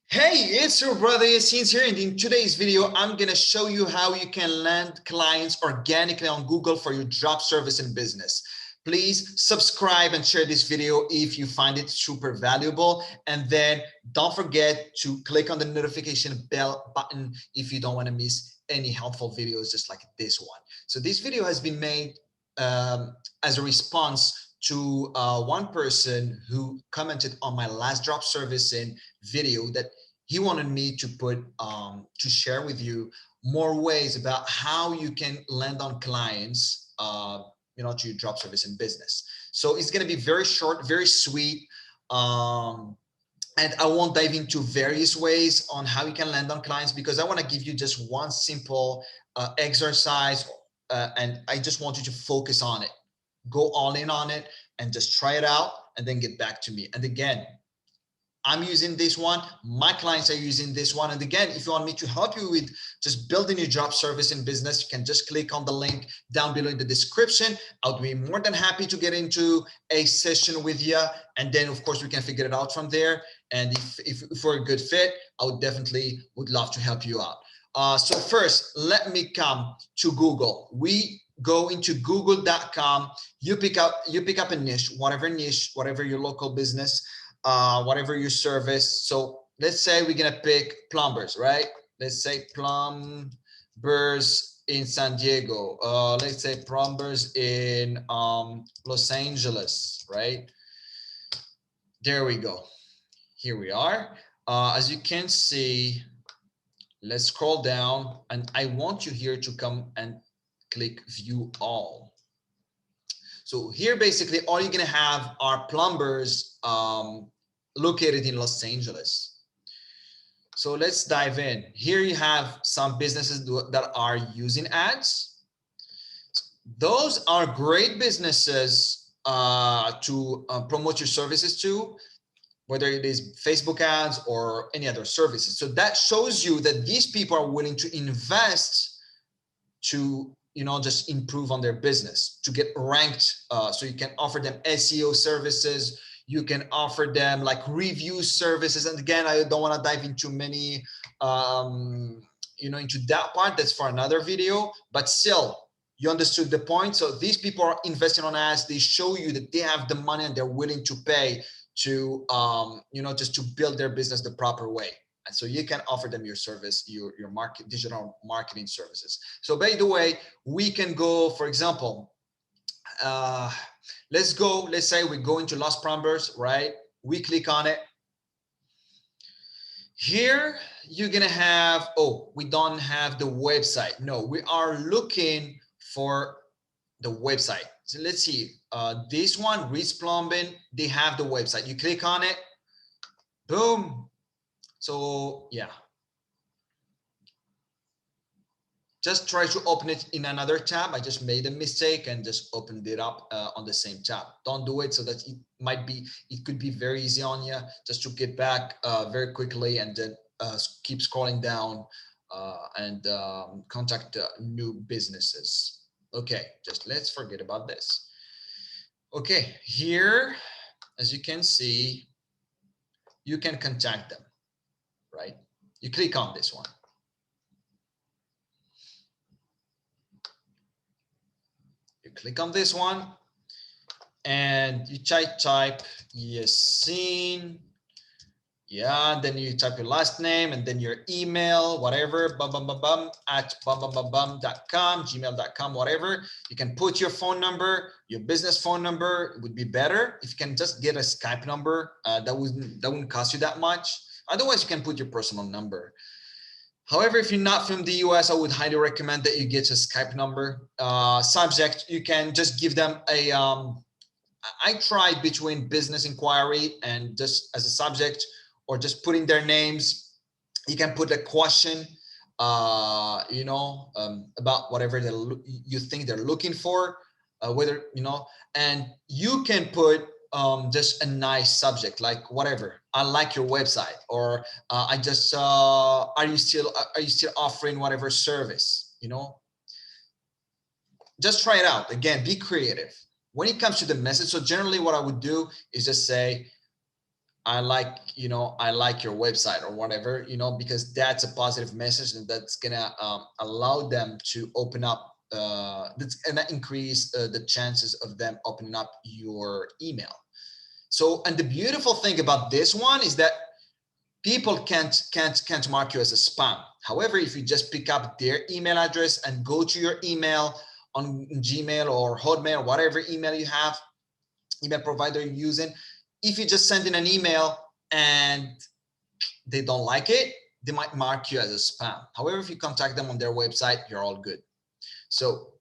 Hey, it's your brother Yassine here, and in today's video, I'm gonna show you how you can land clients organically on Google for your job service and business. Please subscribe and share this video if you find it super valuable. And then don't forget to click on the notification bell button if you don't wanna miss any helpful videos just like this one. So this video has been made as a response to one person who commented on my last drop servicing video that he wanted me to put to share with you more ways about how you can land on clients to your drop service and business. So it's going to be very short, very sweet, and I won't dive into various ways on how you can land on clients because I want to give you just one simple exercise, and I just want you to focus on it, go all in on it, and just try it out, and then get back to me. And again, I'm using this one, my clients are using this one. And again, if you want me to help you with just building your job service and business, you can just click on the link down below in the description. I'll be more than happy to get into a session with you. And then of course we can figure it out from there. And if we're a good fit, I would love to help you out. So first, let me come to Google. We go into google.com. You pick up a niche, whatever your local business, whatever your service. So let's say we're gonna pick plumbers, right? Let's say plumbers in San Diego. Let's say plumbers in Los Angeles, right? There we go. Here we are. As you can see, let's scroll down, and I want you here to come and click view all. So here, basically, all you're gonna have are plumbers located in Los Angeles. So let's dive in. Here you have some businesses that are using ads. Those are great businesses to promote your services to, whether it is Facebook ads or any other services. So that shows you that these people are willing to invest to just improve on their business, to get ranked. So you can offer them SEO services, you can offer them like review services. And again, I don't want to dive into many into that part. That's for another video, but still, you understood the point. So these people are investing on ads. They show you that they have the money and they're willing to pay to just to build their business the proper way. And so you can offer them your service, your digital marketing services. So by the way, we can go, for example, let's say we go into Los Plumbers, right? We click on it. Here you're gonna have, oh, we don't have the website. No, we are looking for the website. So let's see, this one, Reed's Plumbing, they have the website. You click on it, boom. So yeah, just try to open it in another tab. I just made a mistake and just opened it up on the same tab. Don't do it, so that it could be very easy on you just to get back very quickly and then keep scrolling down and contact new businesses. Okay, just let's forget about this. Okay, here, as you can see, you can contact them, right? You click on this one. You click on this one and you type Yassine. Yeah, then you type your last name and then your email, whatever, at gmail.com, whatever. You can put your phone number, your business phone number. It would be better if you can just get a Skype number. That wouldn't cost you that much. Otherwise, you can put your personal number. However, if you're not from the US, I would highly recommend that you get a Skype number. Subject, you can just give them a, I tried between business inquiry and just as a subject, or just putting their names. You can put a question, about whatever you think they're looking for, and you can put just a nice subject, like whatever, I like your website, or I just are you still offering whatever service, just try it out. Again, be creative when it comes to the message. So generally what I would do is just say, I like, I like your website or whatever, because that's a positive message, and that's gonna allow them to open up, that's gonna increase the chances of them opening up your email. So, and the beautiful thing about this one is that people can't mark you as a spam. However, if you just pick up their email address and go to your email on Gmail or Hotmail, whatever email you have, email provider you're using, if you just send in an email and they don't like it, they might mark you as a spam. However, if you contact them on their website, you're all good. So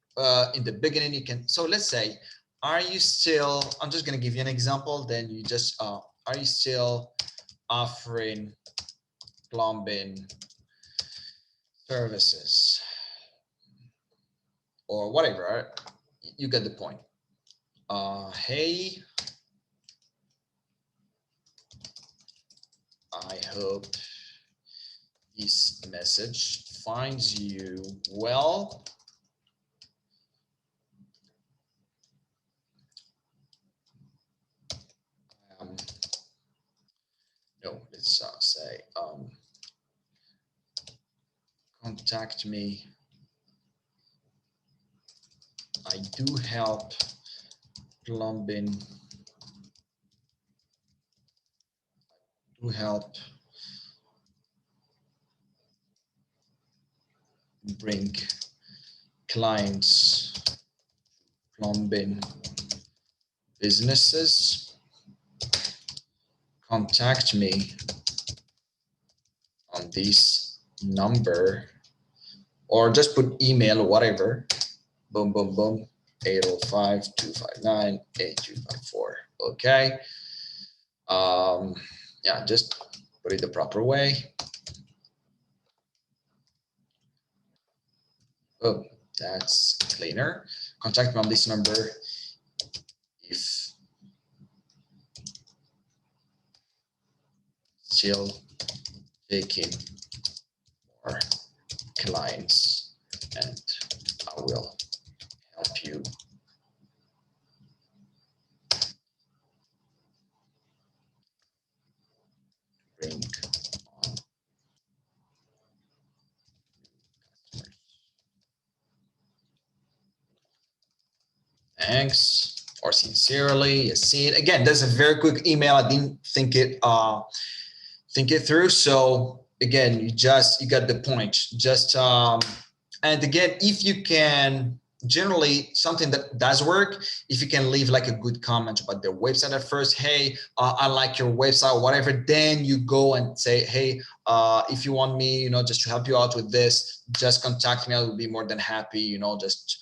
in the beginning, you can, so let's say, are you still, I'm just going to give you an example, then you just, are you still offering plumbing services or whatever? You get the point. Hey, I hope this message finds you well. No, let's say, contact me. I do help plumbing. Do help bring clients, plumbing businesses. Contact me on this number, or just put email or whatever. Boom, boom, boom. 805-259-8254. Okay. Yeah, just put it the proper way. Oh, that's cleaner. Contact me on this number if still taking more clients, and I will help you bring on customers. Thanks, or sincerely, you see it. Again, that's a very quick email. I didn't think it through. So again, you got the point. Just and again, if you can, generally something that does work, if you can leave like a good comment about their website at first. Hey, I like your website, whatever. Then you go and say, hey, if you want me, just to help you out with this, just contact me. I will be more than happy, just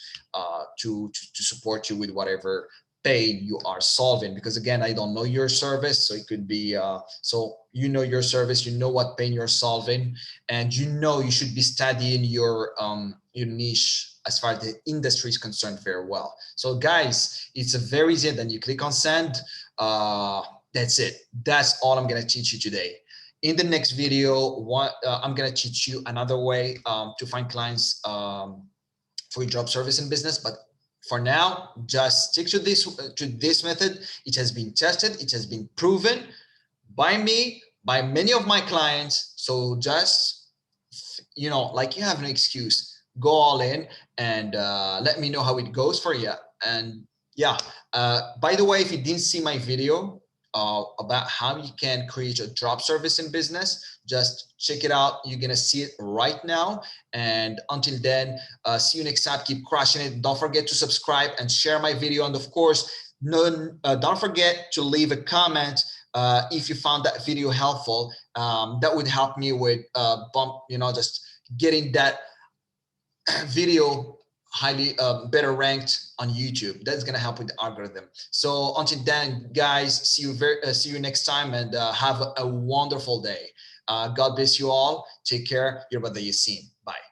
to support you with whatever pain you are solving. Because again, I don't know your service, so it could be so your service, what pain you're solving, and you should be studying your niche as far as the industry is concerned very well. So guys, it's a very easy. Then you click on send. That's it. That's all I'm going to teach you today. In the next video, I'm going to teach you another way to find clients for your job service and business. But for now, just stick to this method. It has been tested. It has been proven by me, by many of my clients. So just, like, you have no excuse. Go all in and let me know how it goes for you. And yeah, by the way, if you didn't see my video about how you can create a job service in business, just check it out. You're going to see it right now. And until then, see you next time. Keep crushing it. Don't forget to subscribe and share my video. And of course, don't forget to leave a comment if you found that video helpful. That would help me with just getting that video highly better ranked on YouTube. That's gonna help with the algorithm. So until then, guys, see you next time, and have a wonderful day. God bless you all. Take care. Your brother Yassine. Bye.